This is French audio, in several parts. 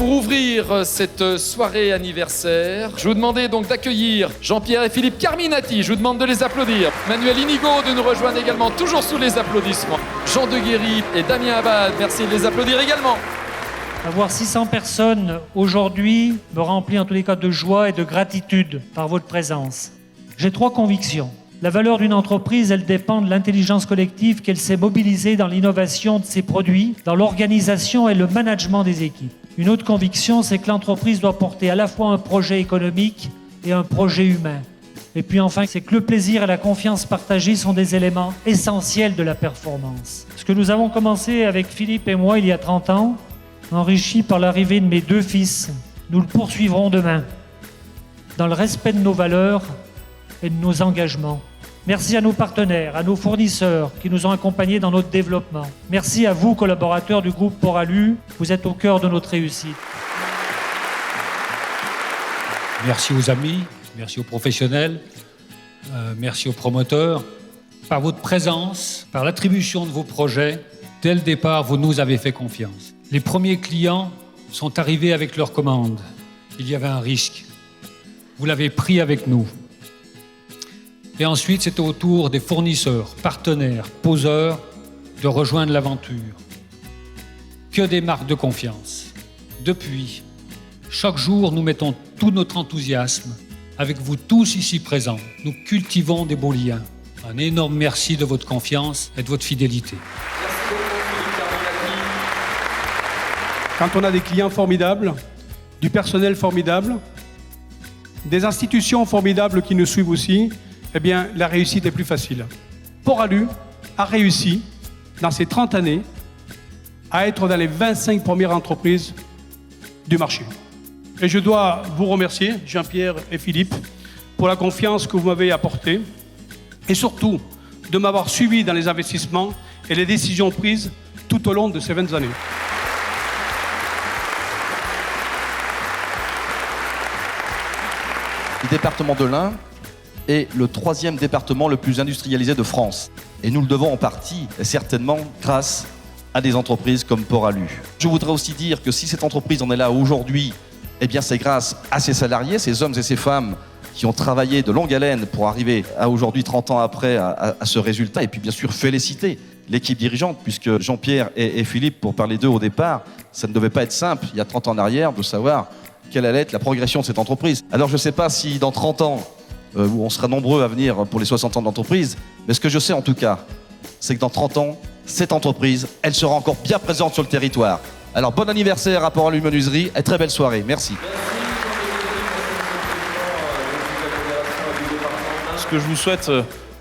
pour ouvrir cette soirée anniversaire, je vous demandais donc d'accueillir Jean-Pierre et Philippe Carminati. Je vous demande de les applaudir. Manuel Inigo de nous rejoindre également, toujours sous les applaudissements. Jean Deguéry et Damien Abad, merci de les applaudir également. Avoir 600 personnes aujourd'hui me remplit en tous les cas de joie et de gratitude par votre présence. J'ai 3 convictions. La valeur d'une entreprise, elle dépend de l'intelligence collective qu'elle sait mobiliser dans l'innovation de ses produits, dans l'organisation et le management des équipes. Une autre conviction, c'est que l'entreprise doit porter à la fois un projet économique et un projet humain. Et puis enfin, c'est que le plaisir et la confiance partagée sont des éléments essentiels de la performance. Ce que nous avons commencé avec Philippe et moi il y a 30 ans, enrichi par l'arrivée de mes 2 fils, nous le poursuivrons demain, dans le respect de nos valeurs et de nos engagements. Merci à nos partenaires, à nos fournisseurs qui nous ont accompagnés dans notre développement. Merci à vous, collaborateurs du groupe Port-Alu, vous êtes au cœur de notre réussite. Merci aux amis, merci aux professionnels, merci aux promoteurs. Par votre présence, par l'attribution de vos projets, dès le départ, vous nous avez fait confiance. Les premiers clients sont arrivés avec leurs commandes. Il y avait un risque. Vous l'avez pris avec nous. Et ensuite, c'était au tour des fournisseurs, partenaires, poseurs, de rejoindre l'aventure. Que des marques de confiance. Depuis, chaque jour, nous mettons tout notre enthousiasme. Avec vous tous ici présents, nous cultivons des beaux liens. Un énorme merci de votre confiance et de votre fidélité. Quand on a des clients formidables, du personnel formidable, des institutions formidables qui nous suivent aussi, eh bien, la réussite est plus facile. Port-Alu a réussi, dans ces 30 années, à être dans les 25 premières entreprises du marché. Et je dois vous remercier, Jean-Pierre et Philippe, pour la confiance que vous m'avez apportée et surtout de m'avoir suivi dans les investissements et les décisions prises tout au long de ces 20 années. Le département de l'Ain est le 3e département le plus industrialisé de France. Et nous le devons en partie, certainement, grâce à des entreprises comme Port-Alu. Je voudrais aussi dire que si cette entreprise en est là aujourd'hui, eh bien c'est grâce à ses salariés, ces hommes et ces femmes qui ont travaillé de longue haleine pour arriver à aujourd'hui, 30 ans après, à ce résultat. Et puis bien sûr, féliciter l'équipe dirigeante, puisque Jean-Pierre et Philippe, pour parler d'eux au départ, ça ne devait pas être simple, il y a 30 ans en arrière, de savoir quelle allait être la progression de cette entreprise. Alors je ne sais pas si dans 30 ans, où on sera nombreux à venir pour les 60 ans de l'entreprise, mais ce que je sais en tout cas, c'est que dans 30 ans, cette entreprise, elle sera encore bien présente sur le territoire. Alors bon anniversaire à Port-Alu Menuiserie et très belle soirée. Merci. Ce que je vous souhaite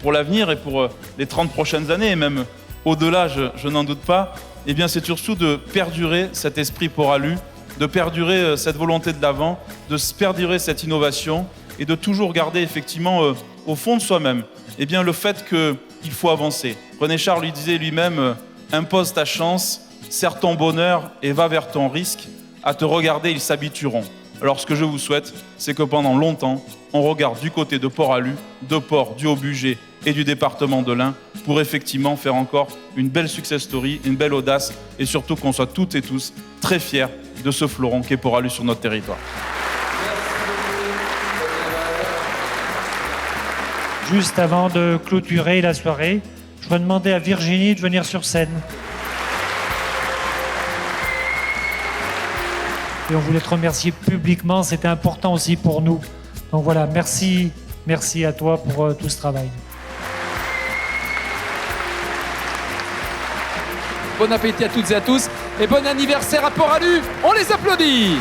pour l'avenir et pour les 30 prochaines années, et même au-delà, je n'en doute pas, eh bien c'est surtout de perdurer cet esprit Port-Alu, de perdurer cette volonté de l'avant, de perdurer cette innovation et de toujours garder effectivement au fond de soi-même eh bien, le fait qu'il faut avancer. René Char lui disait lui-même « Impose ta chance, serre ton bonheur et va vers ton risque. À te regarder, ils s'habitueront. » Alors ce que je vous souhaite, c'est que pendant longtemps, on regarde du côté de Port-Alu, de Port, du Haut-Bugey et du département de l'Ain pour effectivement faire encore une belle success story, une belle audace et surtout qu'on soit toutes et tous très fiers de ce fleuron qu'est Port-Alu sur notre territoire. Juste avant de clôturer la soirée, je vais demander à Virginie de venir sur scène. Et on voulait te remercier publiquement, c'était important aussi pour nous. Donc voilà, merci à toi pour tout ce travail. Bon appétit à toutes et à tous et bon anniversaire à Port-Alu, on les applaudit.